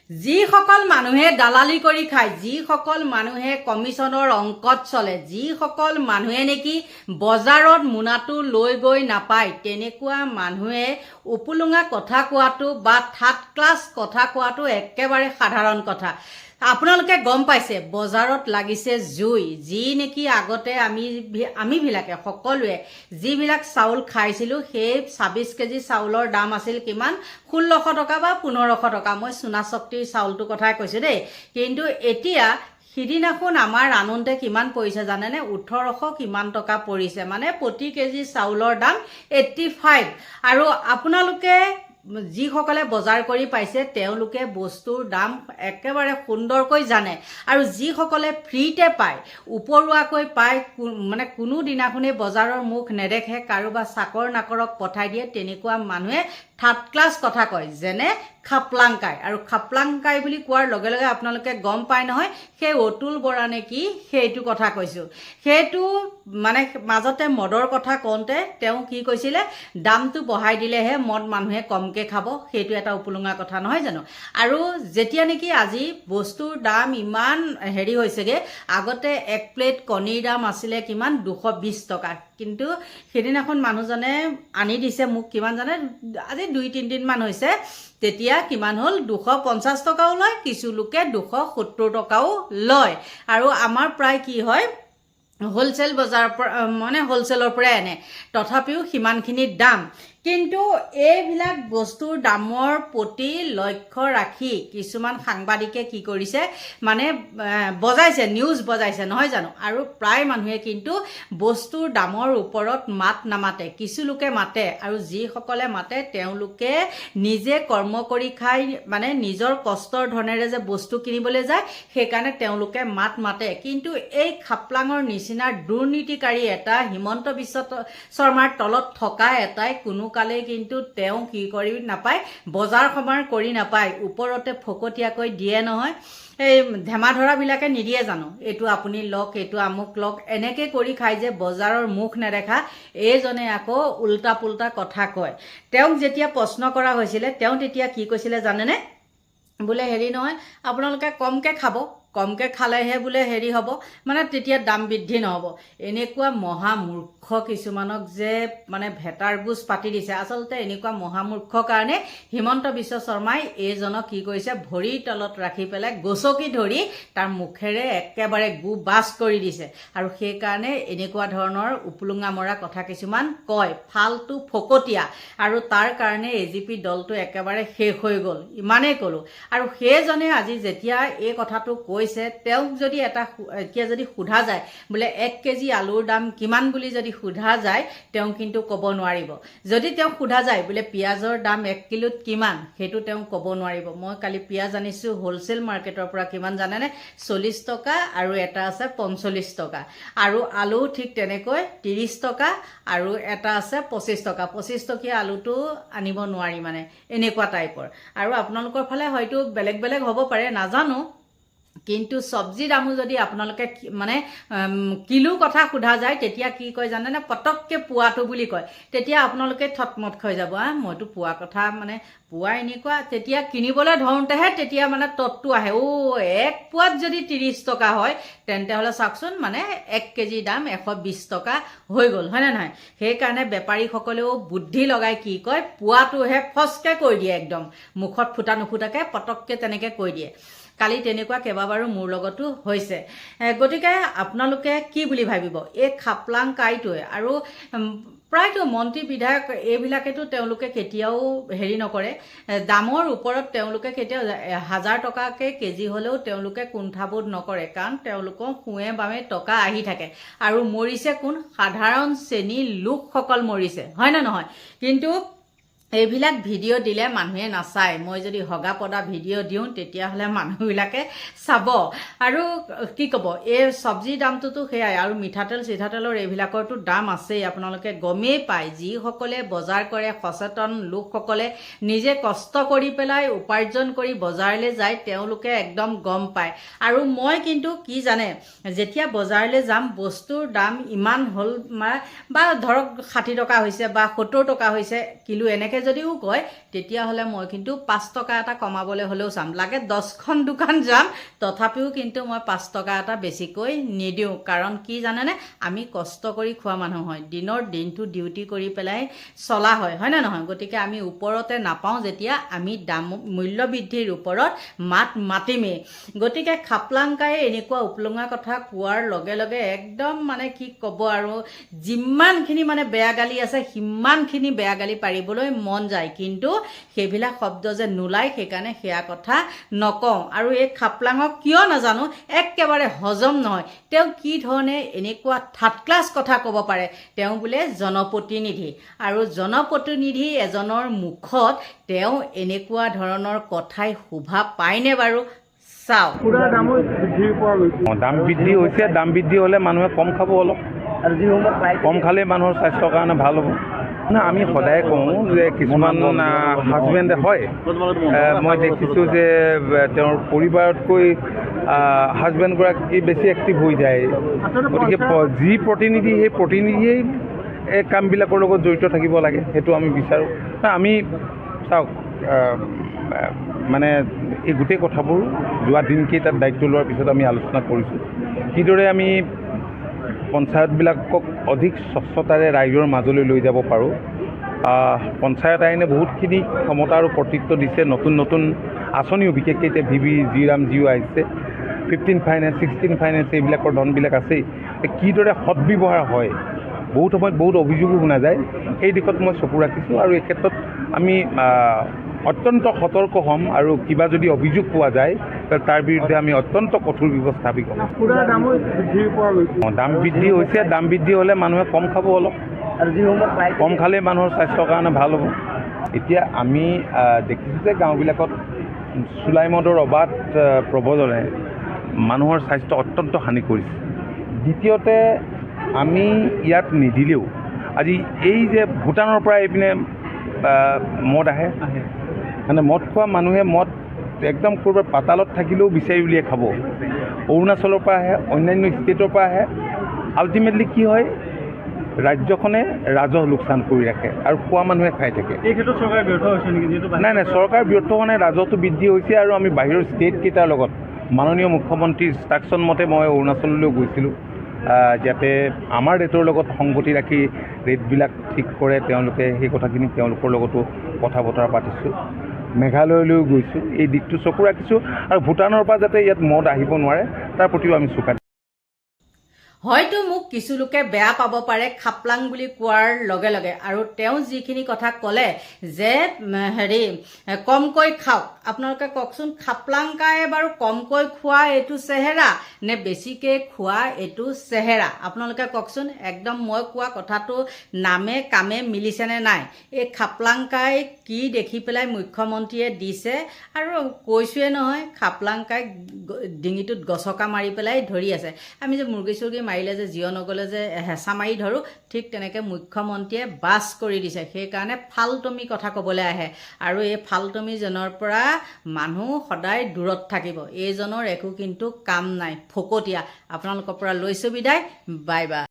যিসকল মানুহে দালালি কৰি খায়, যিসকল মানুহে কমিশনৰ অংকত চলে, যিসকল মানুহে নেকি বজাৰত মোনাটো লৈ গৈ নাপায়, তেনেকুৱা মানুহে উপলুঙা কথা কোৱাটো বা থাৰ্ড ক্লাছ কথা কোৱাটো একেবাৰে সাধাৰণ কথা। আপোনালোকে গম পাইছে বজাৰত লাগিছে জুই, যি নেকি আগতে আমিবিলাকে সকলোৱে যিবিলাক চাউল খাইছিলোঁ সেই 26 কেজি চাউলৰ দাম আছিল কিমান 1600 টকা বা 1500 টকা। মই সোণা শক্তিৰ চাউলটোৰ কথাই কৈছোঁ দেই। কিন্তু এতিয়া সিদিনাখন আমাৰ আনন্দে কিমান পৰিছে জানেনে? 1800 কিমান টকা পৰিছে, মানে প্ৰতি কেজি চাউলৰ দাম 85। আৰু আপোনালোকে যিসকলে বজাৰ কৰি পাইছে তেওঁলোকে বস্তুৰ দাম একেবাৰে সুন্দৰকৈ জানে। আৰু যিসকলে ফ্ৰীতে পায়, উপৰুৱাকৈ পায়, মানে কোনো দিনাখনেই বজাৰৰ মুখ নেদেখে, কাৰোবাৰ চাকৰ নাকৰক পঠাই দিয়ে, তেনেকুৱা মানুহে থাৰ্ড ক্লাছ কথা কয়, যেনে খাপলাংকাই। আৰু খাপলাংকাই বুলি কোৱাৰ লগে লগে আপোনালোকে গম পায় নহয়, সেই অতুল বৰা নে কি সেইটো কথা কৈছোঁ। সেইটো মানে মাজতে মদৰ কথা কওঁতে তেওঁ কি কৈছিলে, দামটো বঢ়াই দিলেহে মদ মানুহে কমকৈ খাব, সেইটো এটা উপলুঙা কথা নহয় জানো? আৰু যেতিয়া নেকি আজি বস্তুৰ দাম ইমান হেৰি হৈছেগৈ, আগতে এক প্লেট কণীৰ দাম আছিলে কিমান 220 টকা, কিন্তু সেইদিনাখন মানুহজনে আনি দিছে মোক কিমান জানে, আজি 2-3 দিনমান হৈছে, তেতিয়া কিমান হ'ল 250 টকাও লয়, কিছু লোকে 270 টকাও লয়। আৰু আমাৰ প্ৰায় কি হয় হোলচেল বজাৰৰ পৰা, মানে হোলচেলৰ পৰাই আনে, তথাপিও সিমানখিনি দাম। কিন্তু এইবিলাক বস্তুৰ দামৰ প্ৰতি লক্ষ্য ৰাখি কিছুমান সাংবাদিকে কি কৰিছে, মানে বজাইছে, নিউজ বজাইছে নহয় জানো? আৰু প্ৰায় মানুহে কিন্তু বস্তুৰ দামৰ ওপৰত মাত নামাতে, কিছু লোকে মাতে। আৰু যিসকলে মাতে তেওঁলোকে নিজে কৰ্ম কৰি খাই, মানে নিজৰ কষ্টৰ ধনেৰে যে বস্তু কিনিবলৈ যায়, সেইকাৰণে তেওঁলোকে মাত মাতে। কিন্তু এই খাপলাঙৰ নিচিনা দুৰ্নীতিকাৰী এটা হিমন্ত বিশ্ব শৰ্মাৰ তলত থকা এটাই কোনো কালে কিন্তু তেওঁ কি কৰি নাপায়, বজাৰ সমাৰ কৰি নাপায়, ওপৰতে ফকতীয়াকৈ দিয়ে নহয়। এই ধেমা ধৰাবিলাকে নিদিয়ে জানো, এইটো আপুনি লওক, এইটো আমুক লওক, এনেকৈ কৰি খাই যে বজাৰৰ মুখ নেদেখা এইজনে আকৌ উল্টা পুল্টা কথা কয়। তেওঁক যেতিয়া প্ৰশ্ন কৰা হৈছিলে তেওঁ তেতিয়া কি কৈছিলে জানেনে? বোলে হেৰি নহয়, আপোনালোকে কমকৈ খাব, কমকৈ খালেহে বোলে হেৰি হ'ব, মানে তেতিয়া দাম বৃদ্ধি নহ'ব। এনেকুৱা মহামূৰ্খ কিছুমানক যে মানে ভেটাৰ গোজ পাতি দিছে। আচলতে এনেকুৱা মহামূৰ্খৰ কাৰণে হিমন্ত বিশ্ব শৰ্মাই এইজনক কি কৰিছে, ভৰিৰ তলত ৰাখি পেলাই গচকি ধৰি তাৰ মুখেৰে একেবাৰে গু বাছ কৰি দিছে। আৰু সেইকাৰণে এনেকুৱা ধৰণৰ উপলুঙা মৰা কথা কিছুমান কয়, ফালতু ফকতীয়া। আৰু তাৰ কাৰণে AGP দলটো একেবাৰে শেষ হৈ গ'ল, ইমানেই ক'লোঁ। আৰু সেইজনে আজি যেতিয়া এই কথাটো কৈছে, তেওঁক যদি এতিয়া যদি সোধা যায় বোলে 1 কেজি আলুৰ দাম কিমান বুলি যদি সোধা যায়, তেওঁ কিন্তু ক'ব নোৱাৰিব। যদি তেওঁক সোধা যায় বোলে পিঁয়াজৰ দাম 1 কিলোত কিমান, সেইটো তেওঁ ক'ব নোৱাৰিব। মই কালি পিঁয়াজ আনিছোঁ হোলচেল মাৰ্কেটৰ পৰা, কিমান জানেনে? 40 টকা, আৰু এটা আছে 45 টকা। আৰু আলু ঠিক তেনেকৈ 30 টকা, আৰু এটা আছে 25 টকা। 25 টকীয়া আলুটো আনিব নোৱাৰি, মানে এনেকুৱা টাইপৰ। আৰু আপোনালোকৰ ফালে হয়তো বেলেগ বেলেগ হ'ব পাৰে, নাজানো। কিন্তু চব্জি দামো যদি আপোনালোকে মানে কিলো কথা সোধা যায়, তেতিয়া কি কয় জানেনে? পটককৈ পোৱাটো বুলি কয়। তেতিয়া আপোনালোকে থতমত খাই যাব, মইতো পোৱা কথা, মানে পোৱা এনেকুৱা। তেতিয়া কিনিবলৈ ধৰোঁতেহে তেতিয়া মানে ততটো আহে, 1 পোৱাত যদি 30 টকা হয়, তেন্তে হ'লে চাওকচোন, মানে 1 কেজি দাম 120 টকা হৈ গ'ল, হয়নে নহয়? সেইকাৰণে বেপাৰীসকলেও বুদ্ধি লগাই কি কয়, পোৱাটোহে ফচকৈ কৈ দিয়ে, একদম মুখত ফুটা নুফুটাকৈ পটককৈ তেনেকৈ কৈ দিয়ে। কালি তেনেকুৱা কেইবাবাৰো মোৰ লগতো হৈছে। গতিকে আপোনালোকে কি বুলি ভাবিব এই খাপলাংকাইটোৱে? আৰু প্ৰায়তো মন্ত্ৰী বিধায়ক এইবিলাকেতো তেওঁলোকে কেতিয়াও হেৰি নকৰে, দামৰ ওপৰত তেওঁলোকে কেতিয়াও 1000 টকাকৈ কেজি হ'লেও তেওঁলোকে কুণ্ঠাবোধ নকৰে, কাৰণ তেওঁলোকৰ সোঁৱে বামে টকা আহি থাকে। আৰু মৰিছে কোন? সাধাৰণ শ্ৰেণীৰ লোকসকল মৰিছে, হয় নে নহয়? কিন্তু এইবিলাক ভিডিঅ' দিলে মানুহে নাচায়। মই যদি হগা পদা ভিডিঅ' দিওঁ তেতিয়াহ'লে মানুহবিলাকে চাব। আৰু কি ক'ব, এই চব্জিৰ দামটোতো সেয়াই, আৰু মিঠাতেল চিঠাতেলৰ এইবিলাকৰতো দাম আছেই, আপোনালোকে গমেই পায়। যিসকলে বজাৰ কৰে, সচেতন লোকসকলে নিজে কষ্ট কৰি পেলাই উপাৰ্জন কৰি বজাৰলৈ যায়, তেওঁলোকে একদম গম পায়। আৰু মই কিন্তু কি জানে, যেতিয়া বজাৰলৈ যাম বস্তুৰ দাম ইমান হ'ল, বা ধৰক 60 টকা হৈছে বা 70 টকা হৈছে কিলো, এনেকৈ এনেকৈ যদিও কয় তেতিয়াহ'লে মই কিন্তু 5 টকা এটা কমাবলৈ হ'লেও চাম, লাগে 10খন দোকান যাম, তথাপিও কিন্তু মই 5 টকা এটা বেছিকৈ নিদিওঁ। কাৰণ কি জানেনে, আমি কষ্ট কৰি খোৱা মানুহ হয়, দিনৰ দিনটো ডিউটি কৰি পেলাই চলা হয় নে নহয়? গতিকে আমি ওপৰতে নাপাওঁ যেতিয়া আমি মূল্য বৃদ্ধিৰ ওপৰত মাত মাতিমেই। গতিকে খাপলাংকাই এনেকুৱা উপলুঙা কথা কোৱাৰ লগে লগে একদম মানে কি ক'ব আৰু, যিমানখিনি মানে বেয়া গালি আছে সিমানখিনি বেয়া গালি পাৰিবলৈ মন যায়, কিন্তু সেইবিলাক শব্দ যে নোলায় সেইকাৰণে সেয়া কথা নকওঁ। আৰু এই খাপলাঙক কিয় নাজানো একেবাৰে হজম নহয়, তেওঁ কি ধৰণে এনেকুৱা থাৰ্ড ক্লাছ কথা ক'ব পাৰে। তেওঁ বোলে জনপ্ৰতিনিধি, আৰু জনপ্ৰতিনিধি এজনৰ মুখত তেওঁ এনেকুৱা ধৰণৰ কথাই শোভা পায়নে বাৰু? চাওক, দাম বৃদ্ধি হৈছে, দাম বৃদ্ধি হ'লে মানুহে কম খাব অলপ, কম খালেই মানুহৰ স্বাস্থ্যৰ কাৰণে ভাল হ'ব না। আমি সদায় কওঁ যে কিছুমান হাজবেণ্ডে হয়, মই দেখিছোঁ যে তেওঁৰ পৰিবাৰতকৈ হাজবেণ্ডগৰাকী বেছি এক্টিভ হৈ যায়। গতিকে যি প্ৰতিনিধি সেই প্ৰতিনিধিয়েই এই কামবিলাকৰ লগত জড়িত থাকিব লাগে, সেইটো আমি বিচাৰোঁ। আমি চাওক, মানে এই গোটেই কথাবোৰ যোৱা দিনকেইটাত দায়িত্ব লোৱাৰ পিছত আমি আলোচনা কৰিছোঁ, কিদৰে আমি পঞ্চায়তবিলাকক অধিক স্বচ্ছতাৰে ৰাইজৰ মাজলৈ লৈ যাব পাৰোঁ। পঞ্চায়ত আইনে বহুতখিনি ক্ষমতা আৰু কৰ্তৃত্ব দিছে, নতুন নতুন আঁচনিও, বিশেষকৈ এতিয়া জিও আহিছে, 15 ফাইনেন্স 16 ফাইনেন্স এইবিলাকৰ ধনবিলাক আছেই। কিদৰে সদব্যৱহাৰ হয়, বহুত সময়ত বহুত অভিযোগো শুনা যায়, সেই দিশত মই চকু ৰাখিছোঁ। আৰু এই ক্ষেত্ৰত আমি অত্যন্ত সতৰ্ক হ'ম, আৰু কিবা যদি অভিযোগ পোৱা যায় তাৰ বিৰুদ্ধে আমি অত্যন্ত কঠোৰ ব্যৱস্থা কৰিম। দাম বৃদ্ধি হৈছে, দাম বৃদ্ধি হ'লে মানুহে কম খাব অলপ, কম খালেই মানুহৰ স্বাস্থ্যৰ কাৰণে ভাল হ'ব। এতিয়া আমি দেখিছোঁ যে গাঁওবিলাকত চুলাই মদৰ অবাধ প্ৰৱজনে মানুহৰ স্বাস্থ্য অত্যন্ত হানি কৰিছে। দ্বিতীয়তে, আমি ইয়াত নিদিলেও আজি এই যে ভূটানৰ পৰা এইপিনে মদ আহে, মানে মদ খোৱা মানুহে মদ একদম ক'ৰবাত পাতালত থাকিলেও বিচাৰি উলিয়াই খাব। অৰুণাচলৰ পৰা আহে, অন্যান্য ষ্টেটৰ পৰা আহে। আল্টিমেটলি কি হয়, ৰাজ্যখনে ৰাজহ লোকচান কৰি ৰাখে আৰু খোৱা মানুহে খাই থাকে। এই ক্ষেত্ৰত চৰকাৰ ব্যৰ্থ হৈছে নেকি? নাই, চৰকাৰ ব্যৰ্থ হোৱা নাই, ৰাজহটো বৃদ্ধি হৈছে। আৰু আমি বাহিৰৰ ষ্টেটকেইটাৰ লগত মাননীয় মুখ্যমন্ত্ৰীৰ ইনষ্ট্ৰাকশ্যন মতে মই অৰুণাচললৈও গৈছিলোঁ, যাতে আমাৰ ৰেটৰ লগত সংগতি ৰাখি ৰেটবিলাক ঠিক কৰে। তেওঁলোকে সেই কথাখিনি তেওঁলোকৰ লগতো কথা বতৰা পাতিছোঁ। মেঘালয়লৈও গৈছোঁ, এই দিশটো চকু ৰাখিছোঁ। আৰু ভূটানৰ পৰা যাতে ইয়াত মদ আহিব নোৱাৰে তাৰ প্ৰতিও আমি চকু ৰাখিছোঁ। হয়তো মোক কিছু লোকে বেয়া পাব পাৰে খাপলাং বুলি কোৱাৰ লগে লগে, আৰু তেওঁ যিখিনি কথা ক'লে যে কমকৈ খাওক, আপোনালোকে কওকচোন, খাপলাংকাই বাৰু কমকৈ খোৱা এইটো চেহেৰা নে বেছিকৈ খোৱা এইটো চেহেৰা? আপোনালোকে কওকচোন, একদম মই কোৱা কথাটো নামে কামে মিলিছেনে নাই? এই খাপলাংকাই কি দেখি পেলাই মুখ্যমন্ত্ৰীয়ে দিছে, আৰু কৈছোৱে নহয়, খাপলাংকাই ডিঙিটোত গছকা মাৰি পেলাই ধৰি আছে। আমি যে মুৰ্গী চুৰ্গী মাৰিলে যে জিঅ' নগ'লে যে হেঁচা মাৰি ধৰোঁ, ঠিক তেনেকৈ মুখ্যমন্ত্ৰীয়ে বাছ কৰি দিছে। সেইকাৰণে ফালটুমি কথা ক'বলৈ আহে, আৰু এই ফালটুমিজনৰ পৰা মানুহ সদায় দূৰত থাকিব। এইজনৰ একো কিন্তু কাম নাই, ফকতীয়া। আপোনালোকৰ পৰা লৈছোঁ বিদায়, বাই বাই।